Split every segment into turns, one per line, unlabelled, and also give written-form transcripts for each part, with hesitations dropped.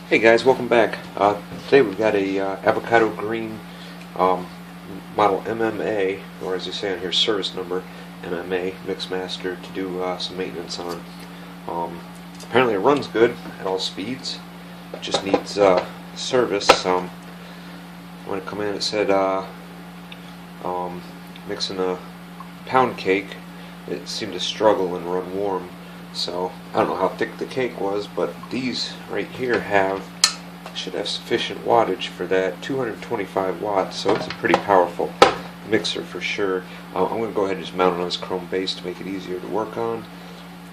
Hey guys, welcome back. Today we've got a avocado green model MMA, or as you say on here, service number MMA Mixmaster, to do some maintenance on. Apparently it runs good at all speeds. It just needs service. When it come in, it said mixing a pound cake. It seemed to struggle and run warm. So I don't know how thick the cake was, but these right here should have sufficient wattage for that, 225 watts. So it's a pretty powerful mixer for sure. I'm going to go ahead and just mount it on this chrome base to make it easier to work on,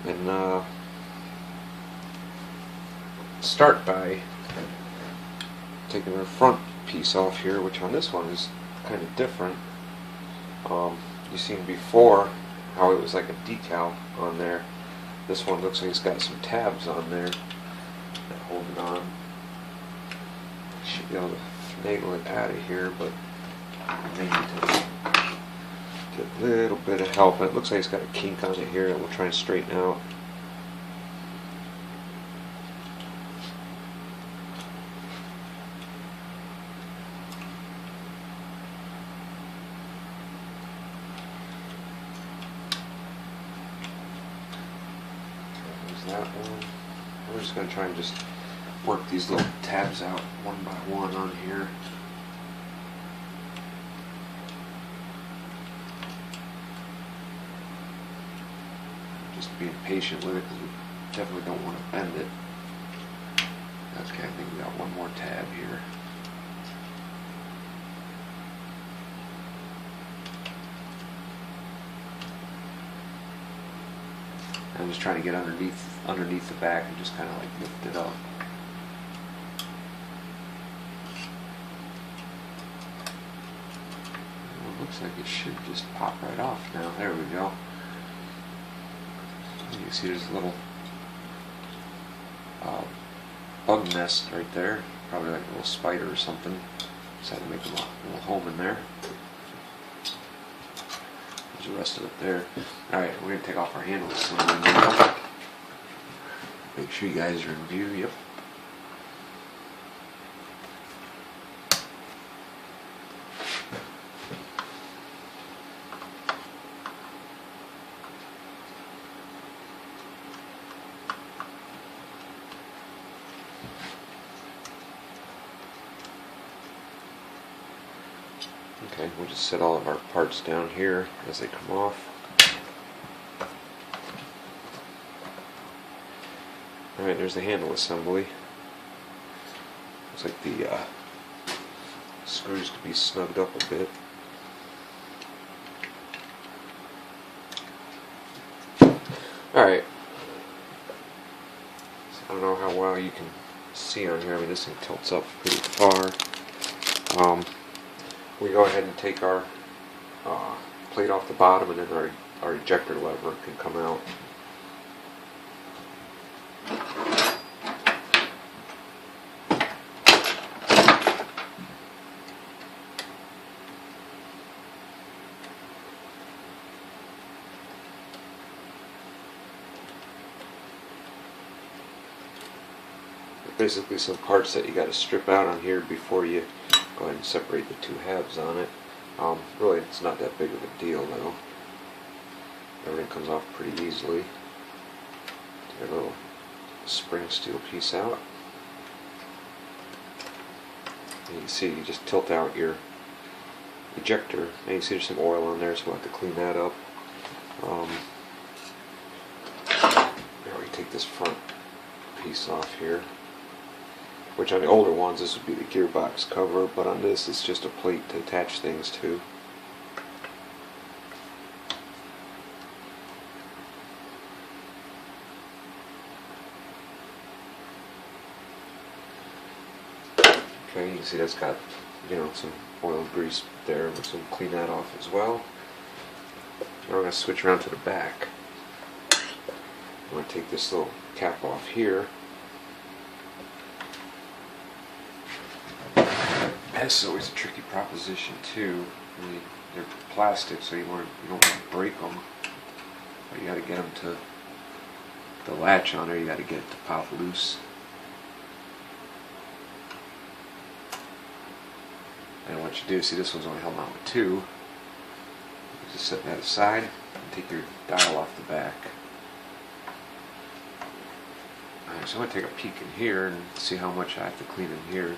and start by taking the front piece off here, which on this one is kind of different. You've seen before how it was like a decal on there. This one looks like it's got some tabs on there that hold it on. Should be able to finagle it out of here, but I may need to get a little bit of help. And it looks like it's got a kink on it here that we'll try and straighten out. That one. We're just going to try and just work these little tabs out one by one on here. Just being patient with it because we definitely don't want to bend it. Okay, I think we got one more tab here. I'm just trying to get underneath the back and just kind of like lift it up. Well, it looks like it should just pop right off now. There we go. You can see there's a little bug nest right there. Probably like a little spider or something. Just had to make a little home in there. The rest of it there. Alright, we're going to take off our handle assembly now. Make sure you guys are in view. Yep. Okay, we'll just set all of our parts down here as they come off. Alright, there's the handle assembly. Looks like the screws could be snugged up a bit. Alright. So I don't know how well you can see on here. I mean, this thing tilts up pretty far. We go ahead and take our plate off the bottom, and then our ejector lever can come out. Basically some parts that you got to strip out on here before you go ahead and separate the two halves on it. Really, it's not that big of a deal though. Everything comes off pretty easily. Take a little spring steel piece out. And you can see you just tilt out your ejector. And you see there's some oil on there, so we'll have to clean that up. Now we take this front piece off here. Which on the older ones this would be the gearbox cover, but on this it's just a plate to attach things to. Okay, you can see that's got, some oil and grease there. We're just going to clean that off as well. Now we're going to switch around to the back. I'm going to take this little cap off here. That's always a tricky proposition too. I mean, they're plastic, so you don't want to break them, but you got to get them to the latch on there. You got to get it to pop loose. And what you do, see this one's only held on with 2. You just set that aside and take your dial off the back. Alright, so I'm going to take a peek in here and see how much I have to clean in here.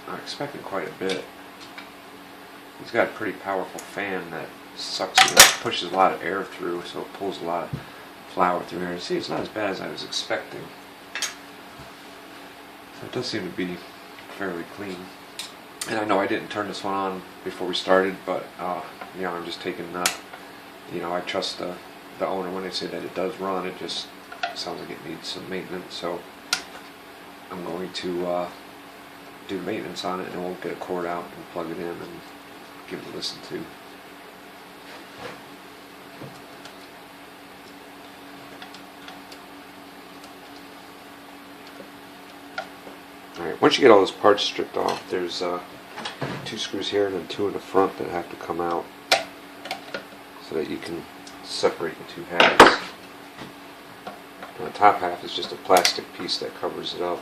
I'm expecting quite a bit. He's got a pretty powerful fan that sucks, pushes a lot of air through, so it pulls a lot of flour through here. See, it's not as bad as I was expecting. So it does seem to be fairly clean. And I know I didn't turn this one on before we started, but I'm just taking I trust the owner when they say that it does run. It just sounds like it needs some maintenance, so I'm going to do maintenance on it, and we'll get a cord out and plug it in and give it a listen to. Alright, once you get all those parts stripped off, there's 2 screws here and then 2 in the front that have to come out so that you can separate the 2 halves. And the top half is just a plastic piece that covers it up.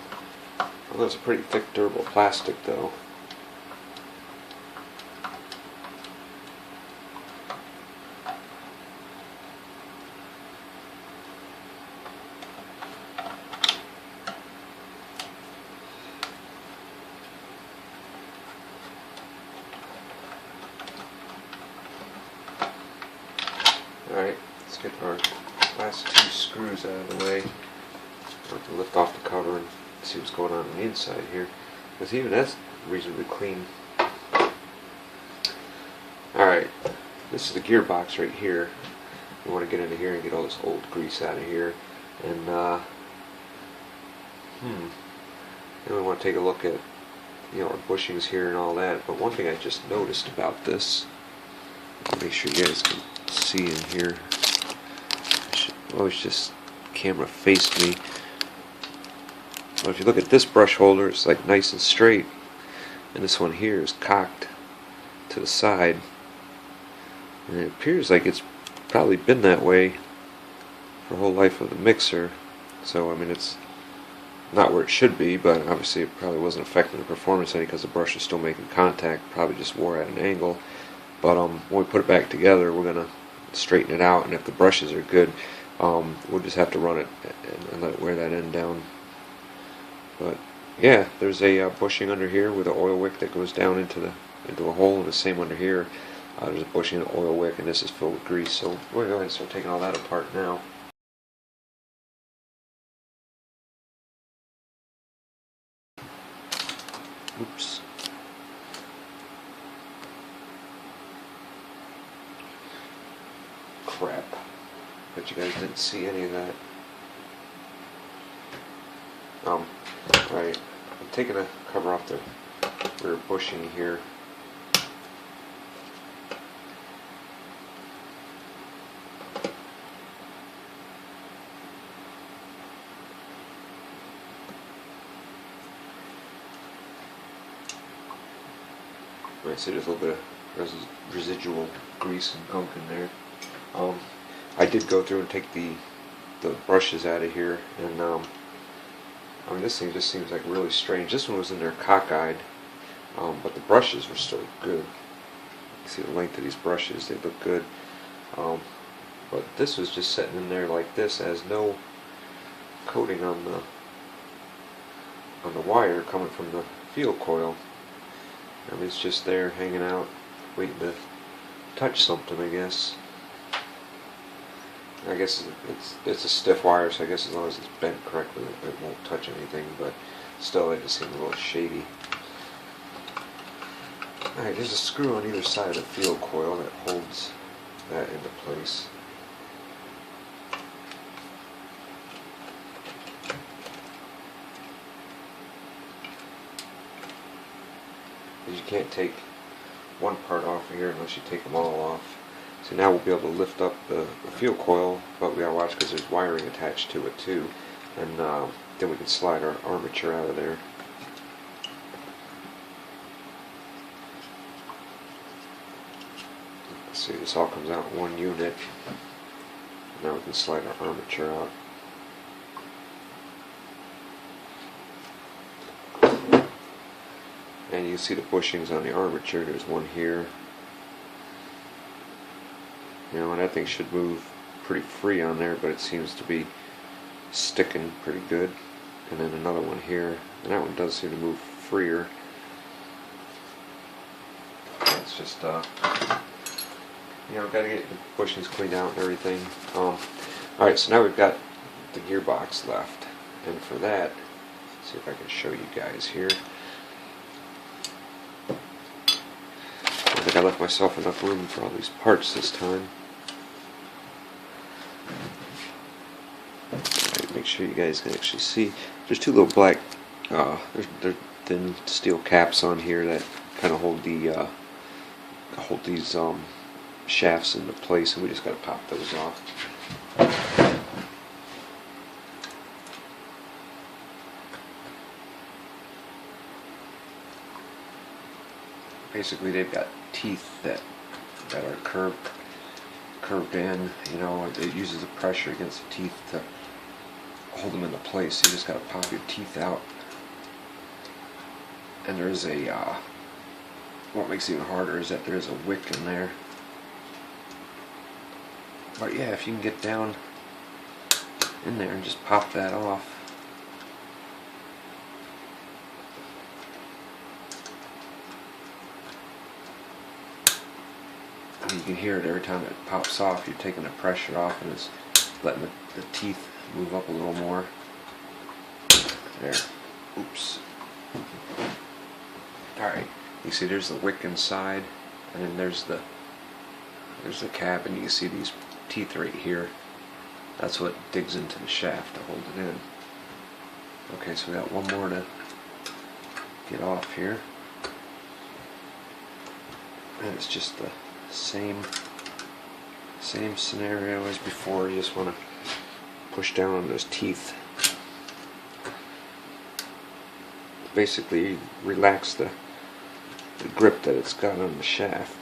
Although it's a pretty thick, durable plastic though. Alright, let's get our last 2 screws out of the way. I'll have to lift off the cover and see what's going on the inside here. Because even that's reasonably clean. Alright, this is the gearbox right here. You want to get into here and get all this old grease out of here. And then we want to take a look at our bushings here and all that. But one thing I just noticed about this, make sure you guys can see in here. Always just camera faced me. But if you look at this brush holder, it's like nice and straight, and this one here is cocked to the side, and it appears like it's probably been that way for the whole life of the mixer. So I mean, it's not where it should be, but obviously it probably wasn't affecting the performance any because the brush is still making contact. Probably just wore at an angle. But when we put it back together, we're gonna straighten it out, and if the brushes are good, we'll just have to run it and let it wear that end down. But yeah, there's a bushing under here with an oil wick that goes down into a hole, and the same under here. There's a bushing and an oil wick, and this is filled with grease. So we're going to go ahead and start taking all that apart now. Oops. Crap. Bet you guys didn't see any of that. Right. I'm taking the cover off the rear bushing here. Right, see there's a little bit of residual grease and gunk in there. I did go through and take the brushes out of here, and I mean, this thing just seems like really strange. This one was in there cockeyed, but the brushes were still good. You see the length of these brushes, they look good. But this was just sitting in there like this, has no coating on the wire coming from the field coil. I mean, it's just there hanging out, waiting to touch something, I guess. I guess it's a stiff wire, so I guess as long as it's bent correctly, it won't touch anything, but still, it just seems a little shady. Alright, there's a screw on either side of the field coil that holds that into place. Because you can't take one part off of here unless you take them all off. So now we'll be able to lift up the field coil, but we gotta watch because there's wiring attached to it too, and then we can slide our armature out of there. Let's see, this all comes out in one unit. Now we can slide our armature out. And you see the bushings on the armature. There's one here. You know, and that thing should move pretty free on there, but it seems to be sticking pretty good. And then another one here, and that one does seem to move freer. It's just you know, gotta get the bushings cleaned out and everything. Alright, so now we've got the gearbox left, and for that, let's see if I can show you guys here. I think I left myself enough room for all these parts this time. Alright, make sure you guys can actually see. There's two little black, they're thin steel caps on here that kind of hold the these shafts into place, and we just got to pop those off. Basically, they've got teeth that are curved in. You know, it uses the pressure against the teeth to hold them into place. So you just got to pop your teeth out. And there's a what makes it even harder is that there's a wick in there. But yeah, if you can get down in there and just pop that off. And you can hear it every time it pops off. You're taking the pressure off, and it's letting the teeth move up a little more. There. Oops. Alright. You see there's the wick inside, and then there's the cap, and you can see these teeth right here. That's what digs into the shaft to hold it in. Okay, so we got one more to get off here. And it's just the same scenario as before. You just want to push down on those teeth. Basically relax the grip that it's got on the shaft.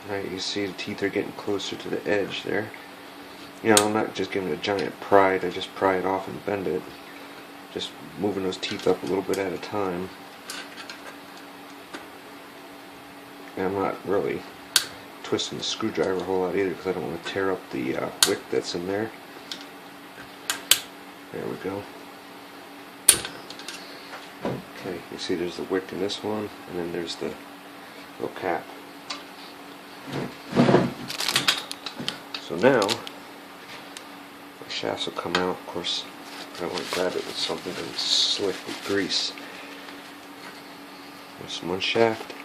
Alright, you see the teeth are getting closer to the edge there. You know, I'm not just giving it a giant pry to just pry it off and bend it. Just moving those teeth up a little bit at a time. And I'm not really twisting the screwdriver a whole lot either, because I don't want to tear up the wick that's in there. There we go. Okay, you see there's the wick in this one, and then there's the little cap. So now, the shafts will come out. Of course, I want to grab it with something that's slick with grease. There's one shaft.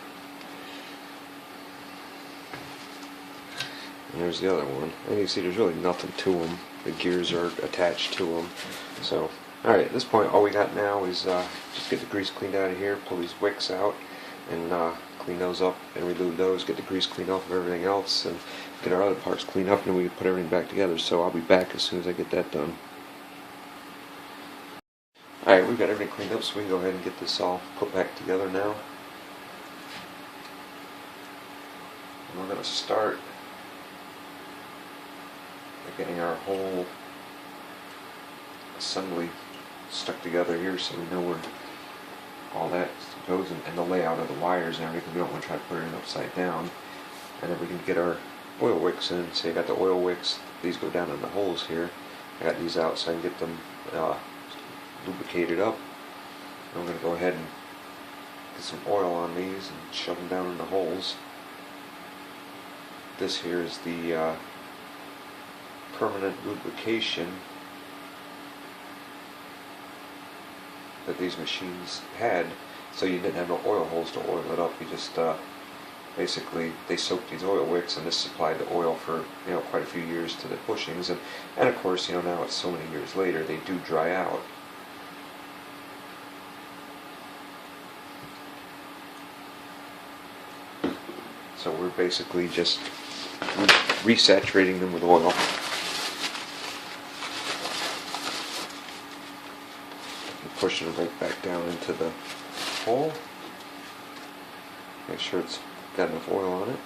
And there's the other one. And you see there's really nothing to them. The gears are attached to them. So, alright, at this point all we got now is just get the grease cleaned out of here, pull these wicks out, and clean those up and relube those, get the grease cleaned off of everything else, and get our other parts cleaned up, and then we can put everything back together. So I'll be back as soon as I get that done. Alright, we've got everything cleaned up, so we can go ahead and get this all put back together now. And we're going to start getting our whole assembly stuck together here, so we know where all that goes, and the layout of the wires and everything. We don't want to try to put it in upside down. And then we can get our oil wicks in. So I got the oil wicks, these go down in the holes here. I got these out so I can get them lubricated up. I'm going to go ahead and get some oil on these and shove them down in the holes. This here is the permanent lubrication that these machines had, so you didn't have no oil holes to oil it up. You just basically, they soaked these oil wicks, and this supplied the oil for quite a few years to the bushings, and of course now it's so many years later, they do dry out. So we're basically just resaturating them with oil. Pushing it right back down into the hole. Make sure it's got enough oil on it.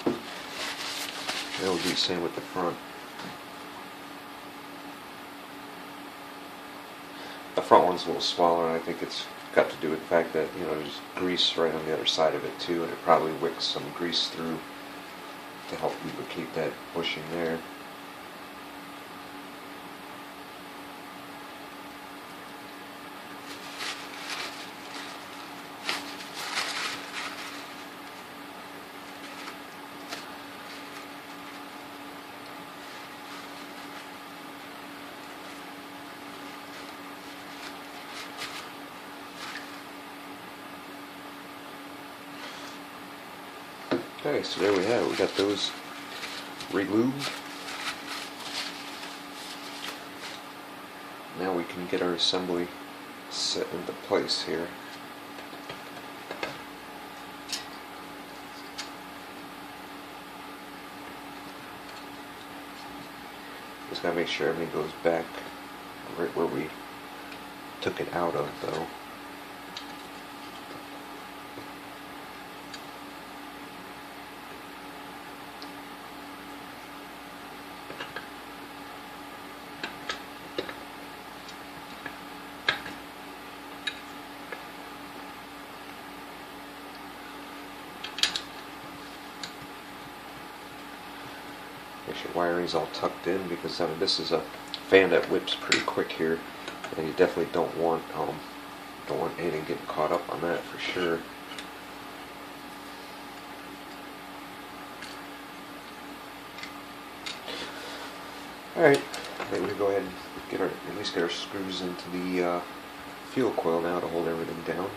And we'll do the same with the front. The front one's a little smaller, and I think it's got to do with the fact that, you know, there's grease right on the other side of it too, and it probably wicks some grease through to help lubricate that bushing there. Okay, so there we have it. We got those rebloom. Now we can get our assembly set into place here. Just gotta make sure everything goes back right where we took it out of, though. Make sure wiring's all tucked in, because I mean, this is a fan that whips pretty quick here, and you definitely don't want anything getting caught up on that for sure. Alright, I think we go ahead and at least get our screws into the fuel coil now to hold everything down.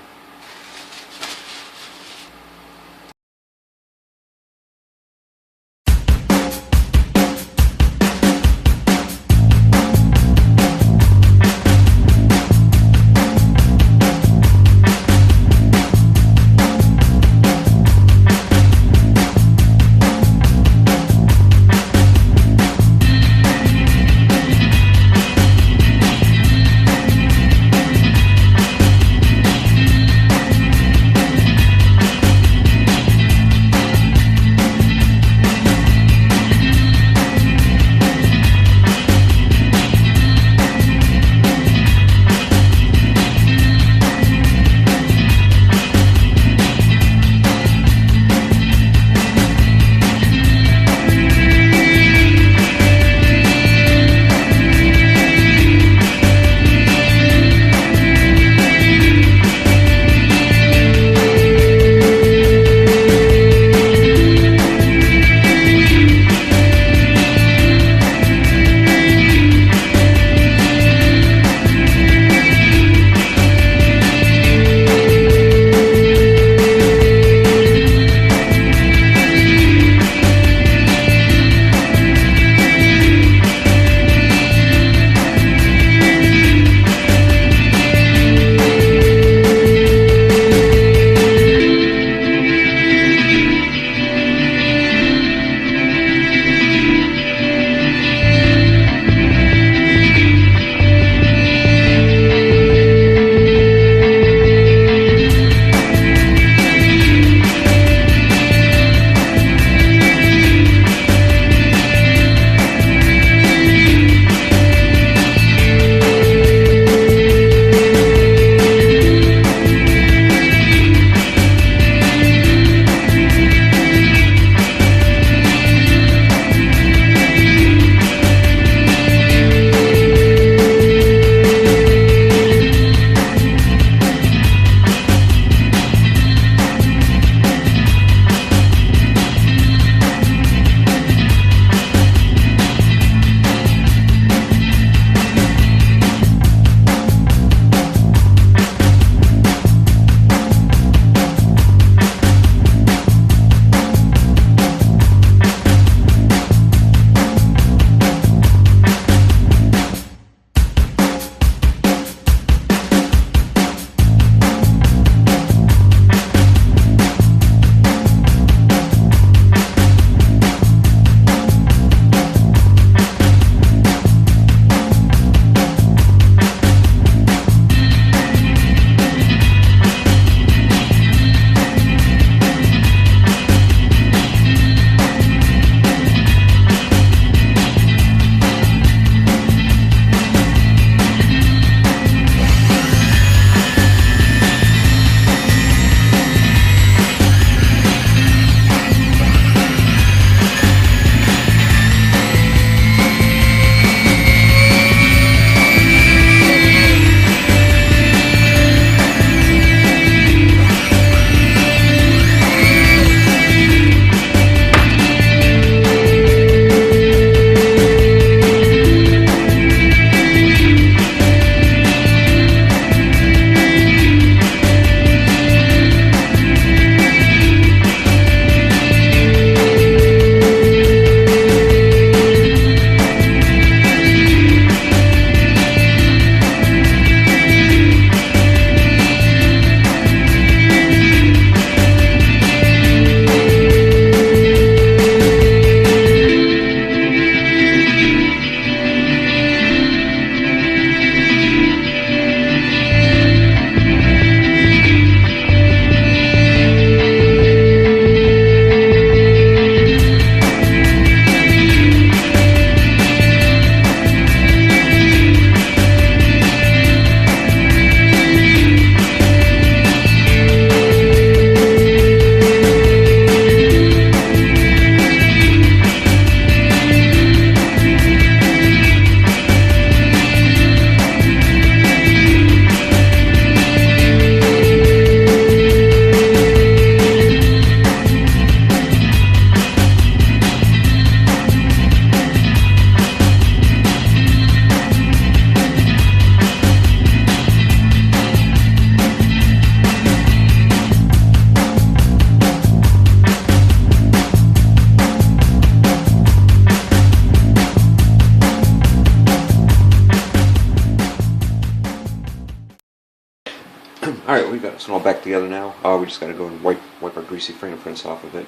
got this one all back together now. We just got to go and wipe our greasy fingerprints off of it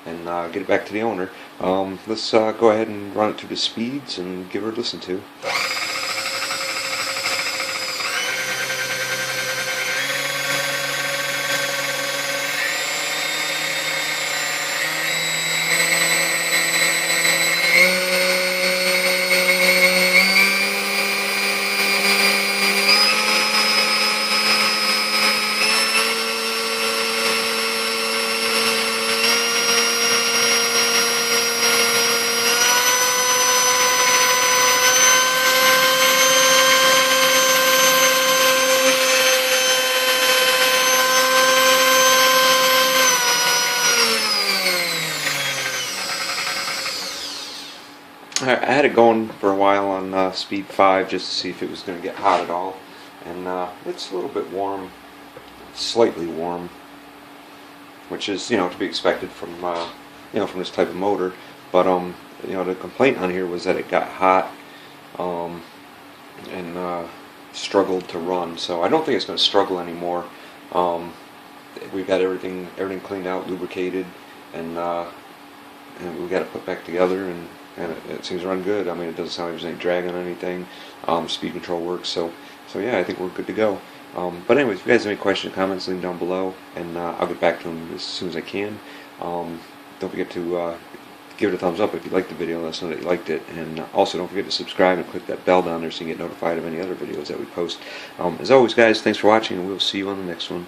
and get it back to the owner. Let's go ahead and run it through the speeds and give her a listen to. I had it going for a while on speed 5 just to see if it was going to get hot at all, and it's a little bit warm, slightly warm, which is to be expected from from this type of motor. But the complaint on here was that it got hot and struggled to run. So I don't think it's going to struggle anymore. We've got everything cleaned out, lubricated, and we got it put back together, and it seems to run good. I mean, it doesn't sound like there's any drag on anything. Speed control works, so yeah, I think we're good to go. But anyways, if you guys have any questions or comments, leave them down below, and I'll get back to them as soon as I can. Don't forget to give it a thumbs up if you liked the video. Let us know that you liked it, and also don't forget to subscribe and click that bell down there so you can get notified of any other videos that we post. As always, guys, thanks for watching, and we'll see you on the next one.